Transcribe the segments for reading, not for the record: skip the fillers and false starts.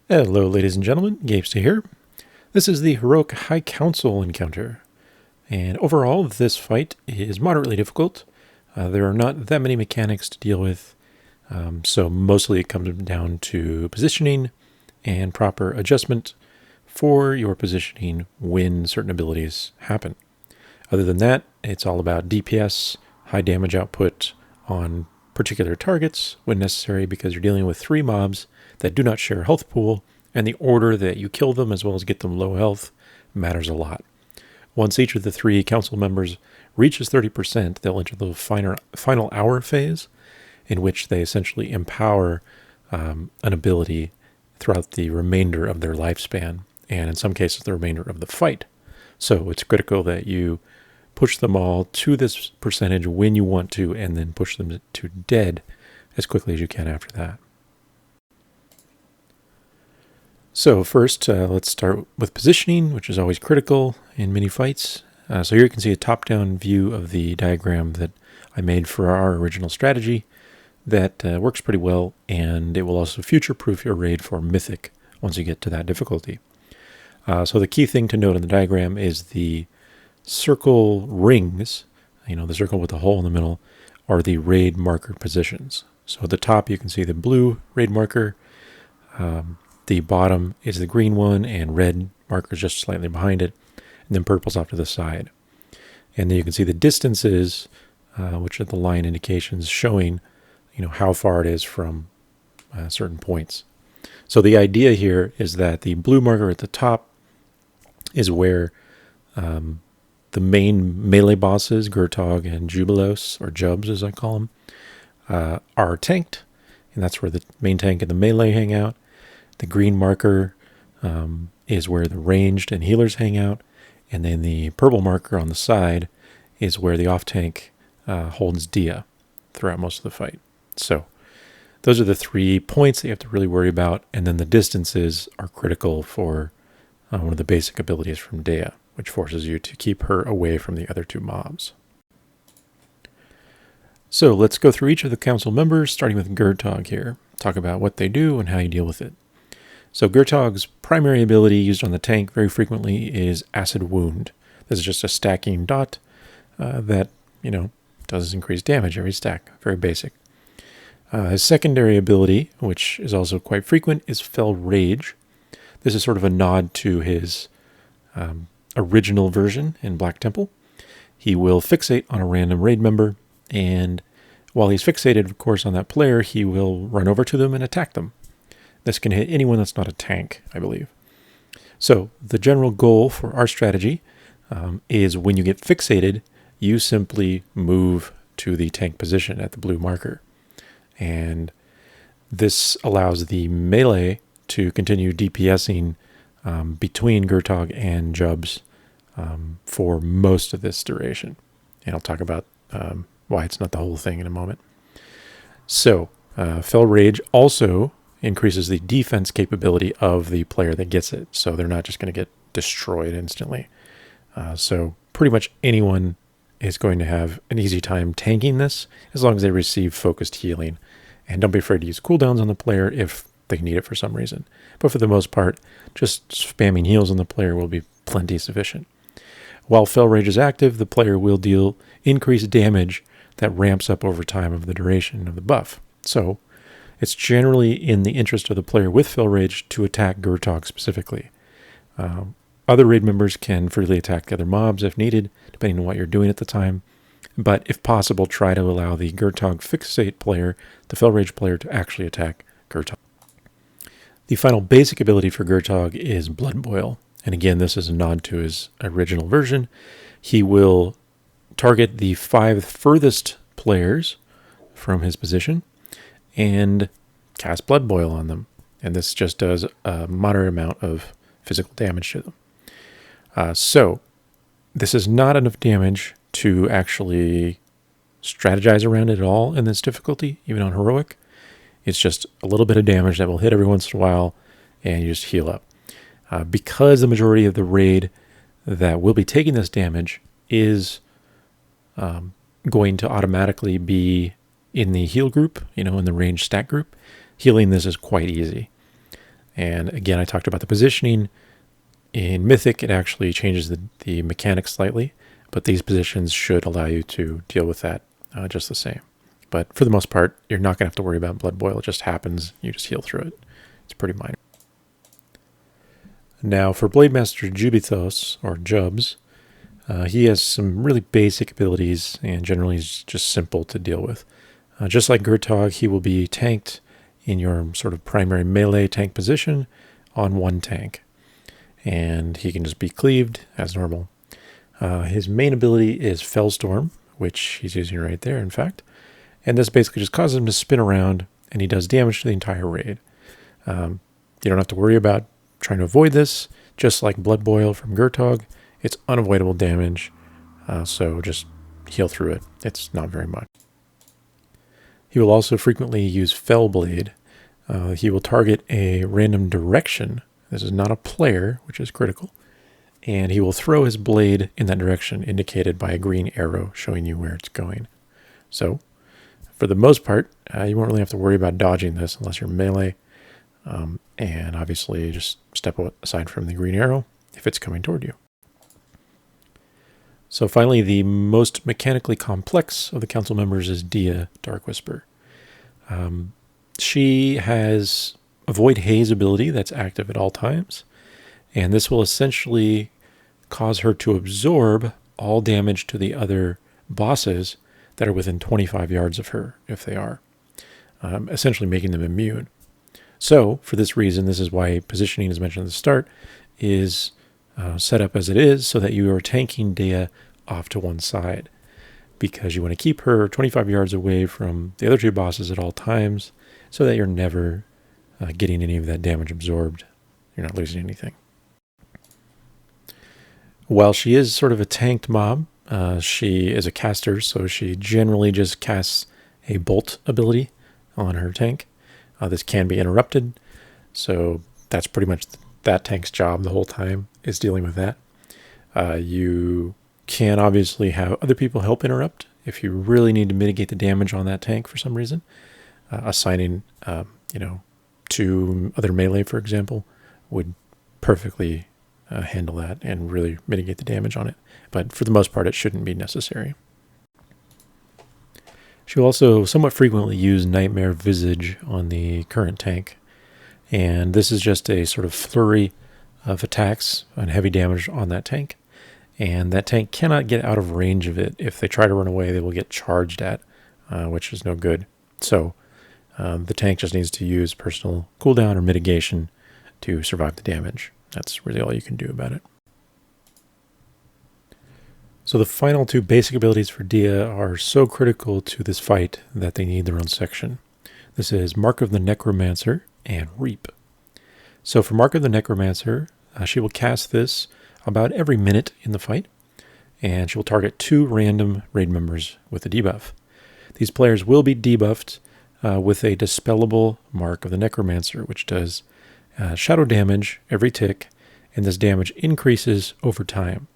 Hello, ladies and gentlemen, Gapester here. This is the Heroic High Council encounter, and overall this fight is moderately difficult. There are not that many mechanics to deal with, so mostly it comes down to positioning and proper adjustment for your positioning when certain abilities happen. Other than that, it's all about DPS, high damage output on particular targets when necessary, because you're dealing with 3 mobs that do not share a health pool, and the order that you kill them as well as get them low health matters a lot. Once each of the 3 council members reaches 30%, they'll enter the final hour phase, in which they essentially empower an ability throughout the remainder of their lifespan, and in some cases the remainder of the fight. So it's critical that you push them all to this percentage when you want to, and then push them to dead as quickly as you can after that. So first, let's start with positioning, which is always critical in many fights. So here you can see a top-down view of the diagram that I made for our original strategy that works pretty well, and it will also future-proof your raid for Mythic once you get to that difficulty. So the key thing to note in the diagram is the circle rings, the circle with the hole in the middle, are the raid marker positions. So at the top you can see the blue raid marker, the bottom is the green one, and red marker is just slightly behind it, and then purple's off to the side. And then you can see the distances, which are the line indications showing, how far it is from certain points. So the idea here is that the blue marker at the top is where the main melee bosses, Gurtogg and Jubei'thos, or Jubs as I call them, are tanked, and that's where the main tank and the melee hang out. The green marker is where the ranged and healers hang out, and then the purple marker on the side is where the off-tank holds Dia throughout most of the fight. So those are the 3 points that you have to really worry about, and then the distances are critical for one of the basic abilities from Dea, which forces you to keep her away from the other 2 mobs. So let's go through each of the council members, starting with Gurtogg here. Talk about what they do and how you deal with it. So Gurtogg's primary ability used on the tank very frequently is Acid Wound. This is just a stacking dot that, does increase damage every stack. Very basic. His secondary ability, which is also quite frequent, is Fel Rage. This is sort of a nod to his original version in Black Temple. He will fixate on a random raid member, and while he's fixated, of course, on that player, he will run over to them and attack them. This can hit anyone that's not a tank, I believe. So the general goal for our strategy is when you get fixated, you simply move to the tank position at the blue marker. And this allows the melee to continue DPSing between Gurtogg and Jubs for most of this duration. And I'll talk about why it's not the whole thing in a moment. So Fel Rage also increases the defense capability of the player that gets it, so they're not just going to get destroyed instantly. So pretty much anyone is going to have an easy time tanking this as long as they receive focused healing. And don't be afraid to use cooldowns on the player if they need it for some reason. But for the most part, just spamming heals on the player will be plenty sufficient. While Fel Rage is active, the player will deal increased damage that ramps up over time of the duration of the buff. So it's generally in the interest of the player with Fel Rage to attack Gurtogg specifically. Other raid members can freely attack the other mobs if needed, depending on what you're doing at the time. But if possible, try to allow the Gurtogg Fixate player, the Fel Rage player, to actually attack Gurtogg. The final basic ability for Gurtogg is Bloodboil. And again, this is a nod to his original version. He will target the 5 furthest players from his position and cast Bloodboil on them. And this just does a moderate amount of physical damage to them. So this is not enough damage to actually strategize around it at all in this difficulty, even on Heroic. It's just a little bit of damage that will hit every once in a while, and you just heal up. Because the majority of the raid that will be taking this damage is going to automatically be in the heal group, in the range stack group, healing this is quite easy. And again, I talked about the positioning. In Mythic, it actually changes the mechanics slightly, but these positions should allow you to deal with that just the same. But for the most part, you're not going to have to worry about Bloodboil. It just happens. You just heal through it. It's pretty minor. Now for Blademaster Jubei'thos, or Jubs, he has some really basic abilities and generally is just simple to deal with. Just like Gurtogg, he will be tanked in your sort of primary melee tank position on one tank. And he can just be cleaved as normal. His main ability is Fellstorm, which he's using right there, in fact. And this basically just causes him to spin around, and he does damage to the entire raid. You don't have to worry about trying to avoid this. Just like Bloodboil from Gurtogg, it's unavoidable damage, so just heal through it. It's not very much. He will also frequently use Fel Blade. He will target a random direction. This is not a player, which is critical. And he will throw his blade in that direction, indicated by a green arrow showing you where it's going. So, for the most part, you won't really have to worry about dodging this unless you're melee. And obviously, just step aside from the green arrow if it's coming toward you. So finally, the most mechanically complex of the council members is Dia, Darkwhisper. She has Avoid Haze ability that's active at all times, and this will essentially cause her to absorb all damage to the other bosses that are within 25 yards of her, if they are, essentially making them immune. So, for this reason, this is why positioning, as mentioned at the start, is set up as it is, so that you are tanking Dia off to one side, because you want to keep her 25 yards away from the other two bosses at all times, so that you're never getting any of that damage absorbed. You're not losing anything. While she is sort of a tanked mob, she is a caster, so she generally just casts a bolt ability on her tank. This can be interrupted, so that's pretty much that tank's job the whole time, is dealing with that. You can obviously have other people help interrupt if you really need to mitigate the damage on that tank for some reason. Assigning, to other melee, for example, would perfectly handle that and really mitigate the damage on it. But for the most part, it shouldn't be necessary. She will also somewhat frequently use Nightmare Visage on the current tank. And this is just a sort of flurry of attacks and heavy damage on that tank. And that tank cannot get out of range of it. If they try to run away, they will get charged at, which is no good. So the tank just needs to use personal cooldown or mitigation to survive the damage. That's really all you can do about it. So the final two basic abilities for Dia are so critical to this fight that they need their own section. This is Mark of the Necromancer and Reap. So for Mark of the Necromancer, she will cast this about every minute in the fight, and she will target 2 random raid members with a debuff. These players will be debuffed with a dispellable Mark of the Necromancer, which does shadow damage every tick, and this damage increases over time.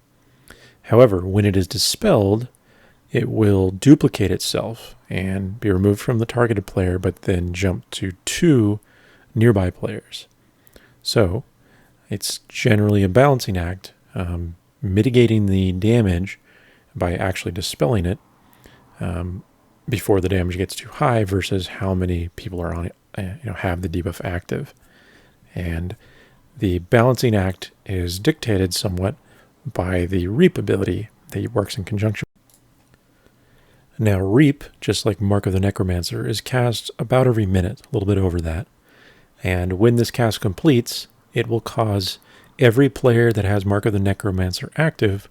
However, when it is dispelled, it will duplicate itself and be removed from the targeted player, but then jump to 2 nearby players. So it's generally a balancing act, mitigating the damage by actually dispelling it before the damage gets too high versus how many people are on it, have the debuff active. And the balancing act is dictated somewhat by the Reap ability that works in conjunction. Now Reap, just like Mark of the Necromancer, is cast about every minute, a little bit over that. And when this cast completes, it will cause every player that has Mark of the Necromancer active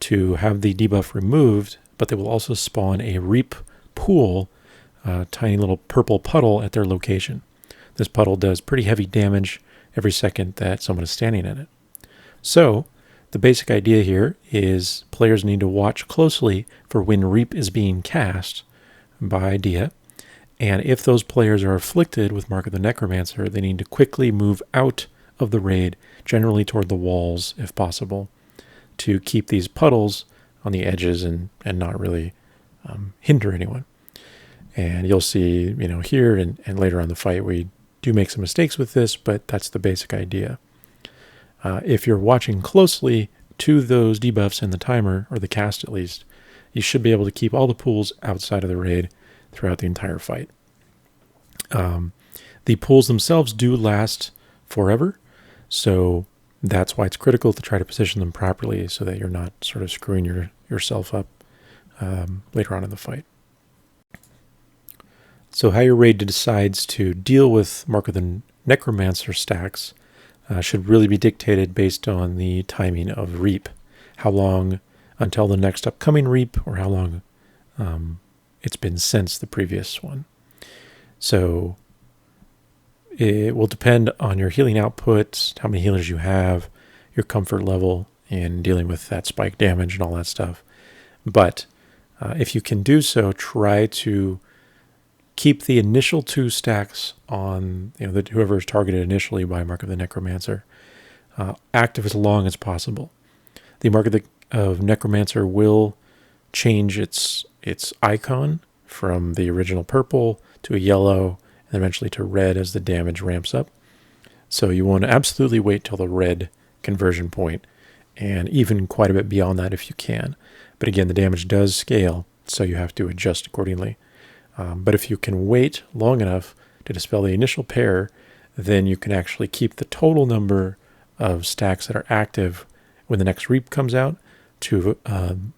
to have the debuff removed, but they will also spawn a Reap pool, tiny little purple puddle at their location. This puddle does pretty heavy damage every second that someone is standing in it. So the basic idea here is players need to watch closely for when Reap is being cast by Dia, and if those players are afflicted with Mark of the Necromancer, they need to quickly move out of the raid, generally toward the walls if possible, to keep these puddles on the edges and not really hinder anyone. And you'll see, here and later on the fight, we do make some mistakes with this, but that's the basic idea. If you're watching closely to those debuffs in the timer, or the cast at least, you should be able to keep all the pools outside of the raid throughout the entire fight. The pools themselves do last forever, so that's why it's critical to try to position them properly so that you're not sort of screwing yourself up later on in the fight. So how your raid decides to deal with Mark of the Necromancer stacks should really be dictated based on the timing of Reap. How long until the next upcoming Reap, or how long it's been since the previous one. So it will depend on your healing output, how many healers you have, your comfort level in dealing with that spike damage and all that stuff. But if you can do so, try to keep the initial 2 stacks on, whoever is targeted initially by Mark of the Necromancer active as long as possible. The Mark of Necromancer will change its icon from the original purple to a yellow and eventually to red as the damage ramps up. So you want to absolutely wait till the red conversion point, and even quite a bit beyond that if you can. But again, the damage does scale, so you have to adjust accordingly. But if you can wait long enough to dispel the initial pair, then you can actually keep the total number of stacks that are active when the next Reap comes out to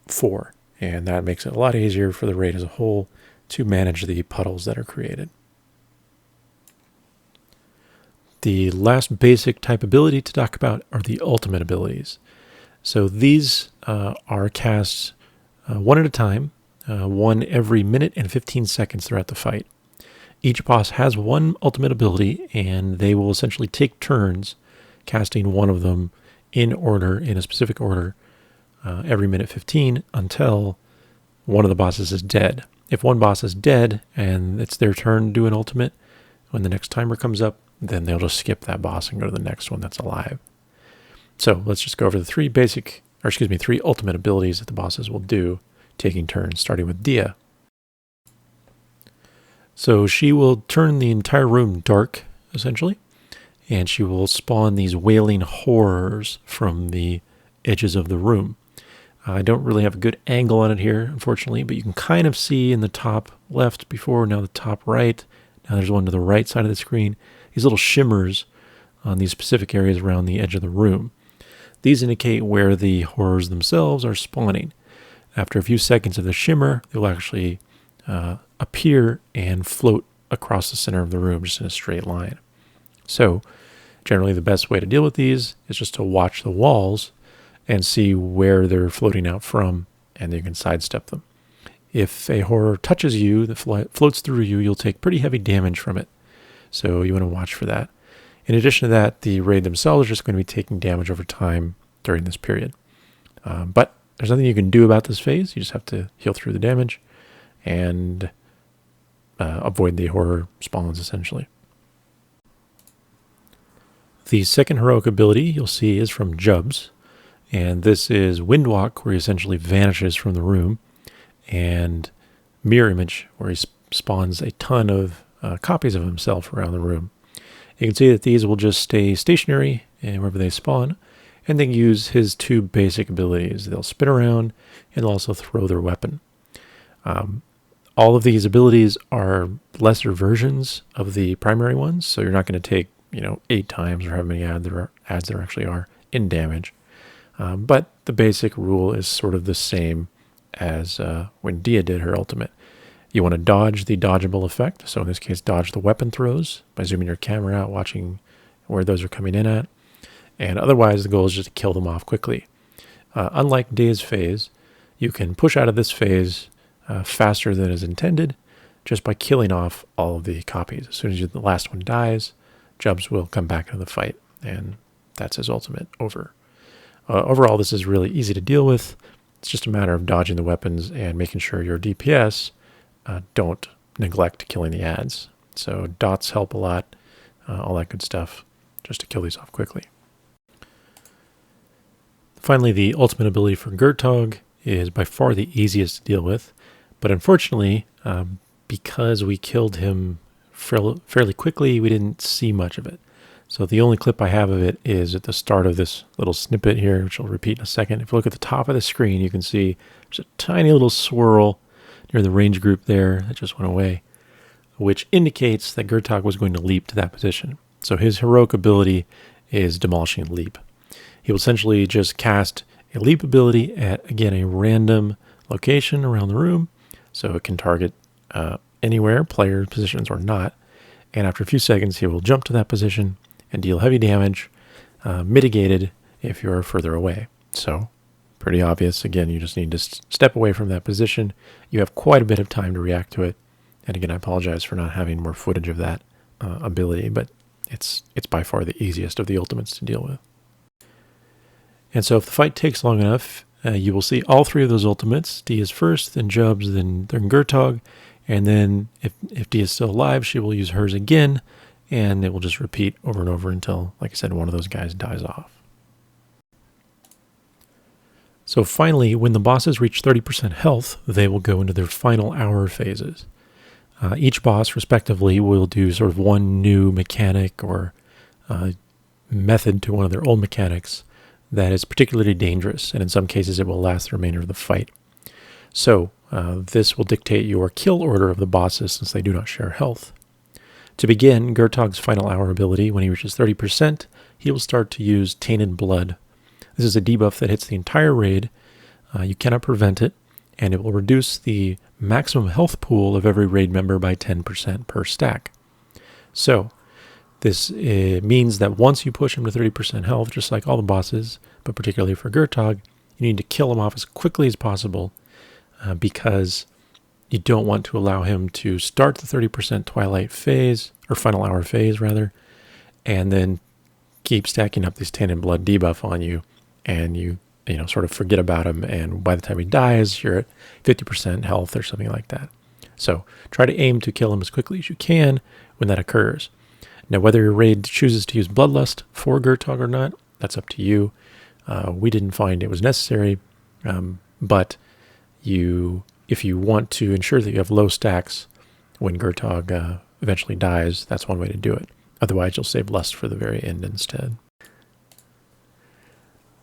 4. And that makes it a lot easier for the raid as a whole to manage the puddles that are created. The last basic type ability to talk about are the ultimate abilities. So these are cast one at a time, one every minute and 15 seconds throughout the fight. Each boss has one ultimate ability, and they will essentially take turns casting one of them in a specific order, every minute 15 until one of the bosses is dead. If one boss is dead and it's their turn to do an ultimate, when the next timer comes up, then they'll just skip that boss and go to the next one that's alive. So let's just go over the 3 ultimate abilities that the bosses will do, taking turns, starting with Dia. So she will turn the entire room dark, essentially, and she will spawn these wailing horrors from the edges of the room. I don't really have a good angle on it here, unfortunately, but you can kind of see in the top left before, now the top right. Now there's one to the right side of the screen. These little shimmers on these specific areas around the edge of the room. These indicate where the horrors themselves are spawning. After a few seconds of the shimmer, they'll actually appear and float across the center of the room just in a straight line. So generally the best way to deal with these is just to watch the walls and see where they're floating out from, and you can sidestep them. If a horror touches you, that floats through you, you'll take pretty heavy damage from it. So you want to watch for that. In addition to that, the raid themselves are just going to be taking damage over time during this period. But there's nothing you can do about this phase. You just have to heal through the damage and avoid the horror spawns, essentially. The second heroic ability you'll see is from Jubs. And this is Windwalk, where he essentially vanishes from the room, and Mirror Image, where he spawns a ton of copies of himself around the room. You can see that these will just stay stationary wherever they spawn, and they use his 2 basic abilities. They'll spin around, and they'll also throw their weapon. All of these abilities are lesser versions of the primary ones, so you're not going to take 8 times or how many adds there actually are in damage. But the basic rule is sort of the same as when Dia did her ultimate. You want to dodge the dodgeable effect, so in this case dodge the weapon throws by zooming your camera out, watching where those are coming in at, and otherwise the goal is just to kill them off quickly. Unlike Dia's phase, you can push out of this phase faster than is intended just by killing off all of the copies. As soon as the last one dies, Jubs will come back into the fight, and that's his ultimate over. Overall, this is really easy to deal with. It's just a matter of dodging the weapons and making sure your DPS don't neglect killing the adds. So dots help a lot, all that good stuff, just to kill these off quickly. Finally, the ultimate ability for Gurtogg is by far the easiest to deal with, but unfortunately, because we killed him fairly quickly. We didn't see much of it. So the only clip I have of it is at the start of this little snippet here, which I'll repeat in a second. If you look at the top of the screen, you can see there's a tiny little swirl near the range group there that just went away, which indicates that Gurtogg was going to leap to that position. So his heroic ability is Demolishing Leap. He will essentially just cast a leap ability at, again, a random location around the room. So it can target anywhere, player positions or not. And after a few seconds, he will jump to that position and deal heavy damage, mitigated if you're further away. So pretty obvious. Again, you just need to step away from that position. You have quite a bit of time to react to it. And again, I apologize for not having more footage of that ability, but it's by far the easiest of the ultimates to deal with. And so if the fight takes long enough, you will see all three of those ultimates. D is first, then Jubs, then Gurtogg. And then if D is still alive, she will use hers again, and it will just repeat over and over until, like I said, one of those guys dies off. So finally, when the bosses reach 30% health, they will go into their final hour phases. Each boss, respectively, will do sort of one new mechanic or method to one of their old mechanics that is particularly dangerous, and in some cases it will last the remainder of the fight. So this will dictate your kill order of the bosses since they do not share health. To begin, Gurtogg's final hour ability, when he reaches 30%, he will start to use Tainted Blood. This is a debuff that hits the entire raid. You cannot prevent it, and it will reduce the maximum health pool of every raid member by 10% per stack. So this means that once you push him to 30% health, just like all the bosses, but particularly for Gurtogg, you need to kill him off as quickly as possible because you don't want to allow him to start the 30% twilight phase, or final hour phase rather, and then keep stacking up this Tainted Blood debuff on you, and you sort of forget about him, and by the time he dies, you're at 50% health or something like that. So try to aim to kill him as quickly as you can when that occurs. Now, whether your raid chooses to use Bloodlust for Gurtogg or not, that's up to you. We didn't find it was necessary, but if you want to ensure that you have low stacks when Gurtogg eventually dies, that's one way to do it. Otherwise, you'll save Lust for the very end instead.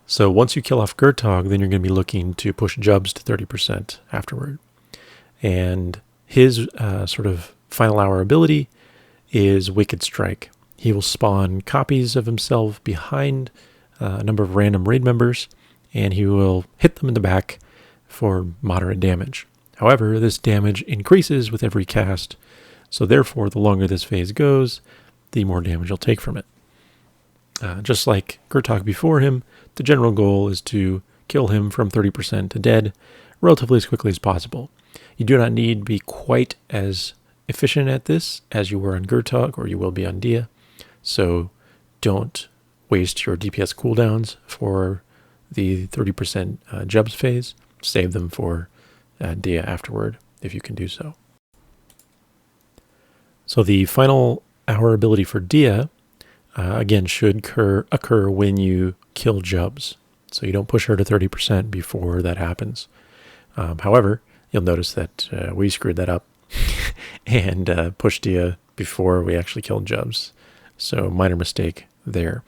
So once you kill off Gurtogg, then you're going to be looking to push Jubs to 30% afterward. And his sort of final hour ability is Wicked Strike. He will spawn copies of himself behind a number of random raid members, and he will hit them in the back for moderate damage. However, this damage increases with every cast, so therefore the longer this phase goes, the more damage you'll take from it. Just like Gurtogg before him, the general goal is to kill him from 30% to dead relatively as quickly as possible. You do not need to be quite as efficient at this as you were on Gurtogg or you will be on Dia, so don't waste your DPS cooldowns for the 30% Jubs phase. Save them for Dia afterward if you can do so. So the final hour ability for Dia again should occur when you kill Jubs. So you don't push her to 30% before that happens. However, you'll notice that we screwed that up and pushed Dia before we actually killed Jubs. So minor mistake there.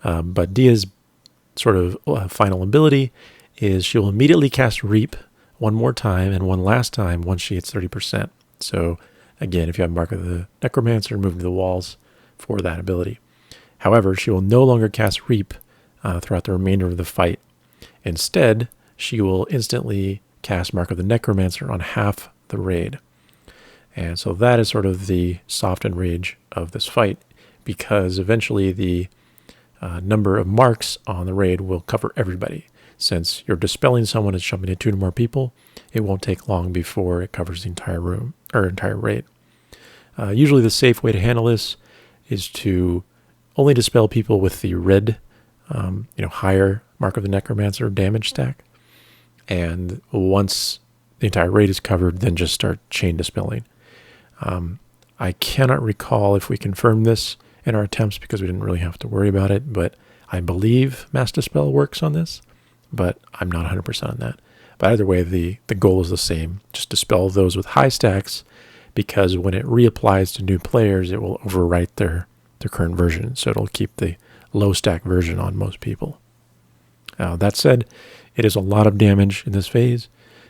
But Dia's sort of final ability is she will immediately cast Reap one more time and one last time once she hits 30%. So again, if you have Mark of the Necromancer, move to the walls for that ability. However, she will no longer cast Reap throughout the remainder of the fight. Instead, she will instantly cast Mark of the Necromancer on half the raid. And so that is sort of the softened rage of this fight, because eventually the number of marks on the raid will cover everybody. Since you're dispelling someone and jumping into 2 more people, it won't take long before it covers the entire room or entire raid. Usually the safe way to handle this is to only dispel people with the red, higher Mark of the Necromancer damage stack. And once the entire raid is covered, then just start chain dispelling. I cannot recall if we confirmed this in our attempts because we didn't really have to worry about it, but I believe Mass Dispel works on this, but I'm not 100% on that. But either way, the goal is the same. Just dispel those with high stacks because when it reapplies to new players, it will overwrite their current version. So it'll keep the low stack version on most people. That said, it is a lot of damage in this phase.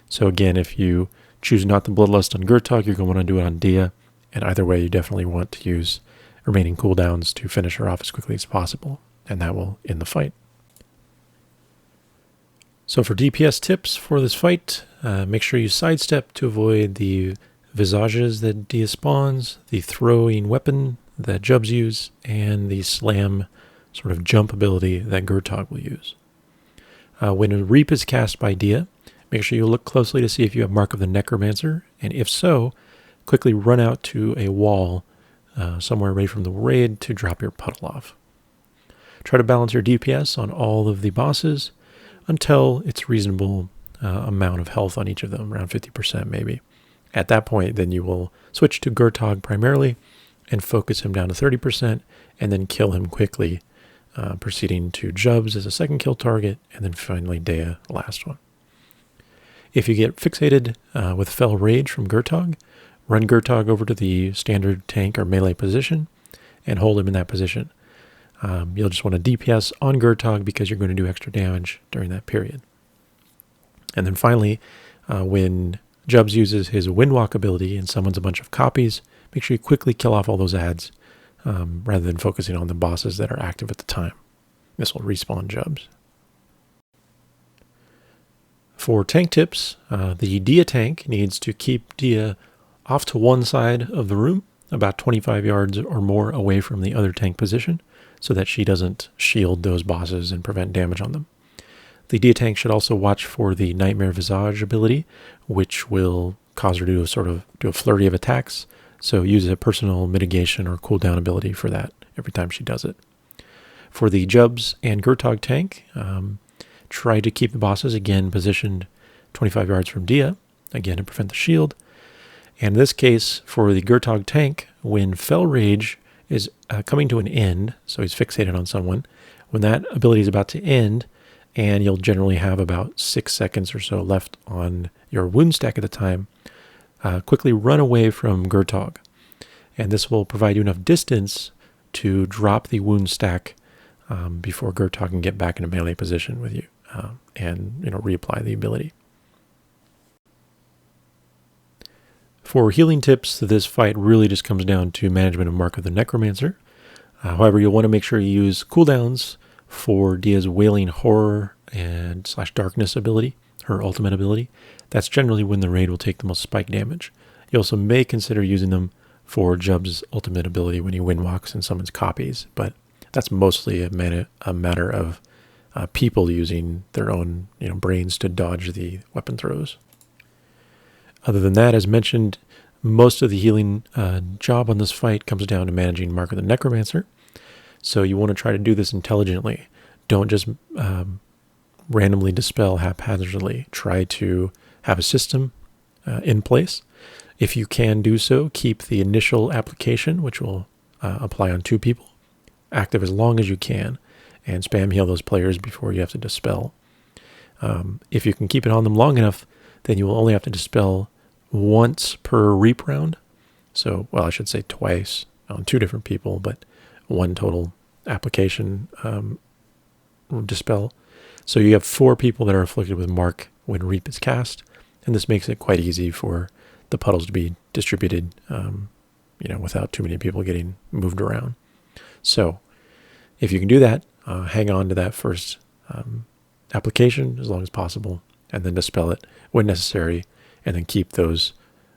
So again, if you choose not to Bloodlust on Gurtogg, you're going to want to do it on Dia. And either way, you definitely want to use remaining cooldowns to finish her off as quickly as possible. And that will end the fight. So for DPS tips for this fight, make sure you sidestep to avoid the Visages that Dia spawns, the throwing weapon that Jubs use, and the slam sort of jump ability that Gurtogg will use. When a Reap is cast by Dia, make sure you look closely to see if you have Mark of the Necromancer, and if so, quickly run out to a wall somewhere away from the raid to drop your puddle off. Try to balance your DPS on all of the bosses until it's reasonable amount of health on each of them, around 50% maybe. At that point, then you will switch to Gurtogg primarily and focus him down to 30% and then kill him quickly, proceeding to Jubs as a second kill target, and then finally Dea, last one. If you get fixated with Fel Rage from Gurtogg, run Gurtogg over to the standard tank or melee position and hold him in that position. You'll just want to DPS on Gurtogg because you're going to do extra damage during that period. And then finally, when Jubs uses his Windwalk ability and summons a bunch of copies, make sure you quickly kill off all those ads rather than focusing on the bosses that are active at the time. This will respawn Jubs. For tank tips, the Dia tank needs to keep Dia off to one side of the room, about 25 yards or more away from the other tank position, so that she doesn't shield those bosses and prevent damage on them. The Dia tank should also watch for the Nightmare Visage ability, which will cause her to sort of do a flurry of attacks, so use a personal mitigation or cooldown ability for that every time she does it. For the Jubs and Gurtogg tank, try to keep the bosses, again, positioned 25 yards from Dia, again, to prevent the shield. And in this case, for the Gurtogg tank, when Fel Rage is coming to an end, so he's fixated on someone, when that ability is about to end, and you'll generally have about 6 seconds or so left on your wound stack at the time, quickly run away from Gurtogg. And this will provide you enough distance to drop the wound stack before Gurtogg can get back in a melee position with you and reapply the ability. For healing tips, this fight really just comes down to management of Mark of the Necromancer. However, you'll want to make sure you use cooldowns for Dia's Wailing Horror and /Darkness ability, her ultimate ability. That's generally when the raid will take the most spike damage. You also may consider using them for Jub's ultimate ability when he windwalks and summons copies, but that's mostly a matter of people using their own brains to dodge the weapon throws. Other than that, as mentioned, most of the healing job on this fight comes down to managing Mark of the Necromancer. So you want to try to do this intelligently. Don't just randomly dispel haphazardly. Try to have a system in place. If you can do so, keep the initial application, which will apply on 2 people, active as long as you can, and spam heal those players before you have to dispel. If you can keep it on them long enough, then you will only have to dispel once per reap round. So, well, I should say twice on 2 different people, but 1 total application dispel. So you have 4 people that are afflicted with Mark when Reap is cast, and this makes it quite easy for the puddles to be distributed, without too many people getting moved around. So if you can do that, hang on to that first application as long as possible, and then dispel it when necessary, and then keep those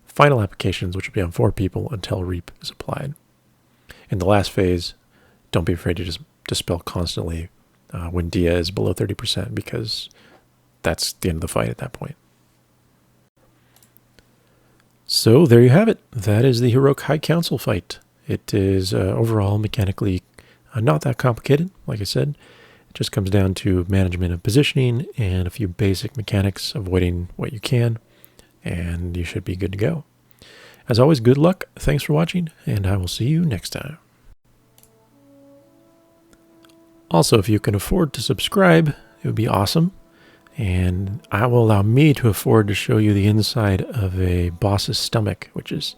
final applications, which will be on 4 people, until Reap is applied. In the last phase, don't be afraid to just dispel constantly when Dia is below 30%, because that's the end of the fight at that point. So there you have it. That is the Heroic High Council fight. It is overall mechanically not that complicated. Like I said, it just comes down to management of positioning and a few basic mechanics, avoiding what you can, and you should be good to go. As always, good luck. Thanks for watching, and I will see you next time. Also, if you can afford to subscribe, it would be awesome. And I will allow me to afford to show you the inside of a boss's stomach, which is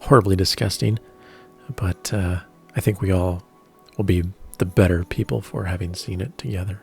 horribly disgusting, but I think we all will be the better people for having seen it together.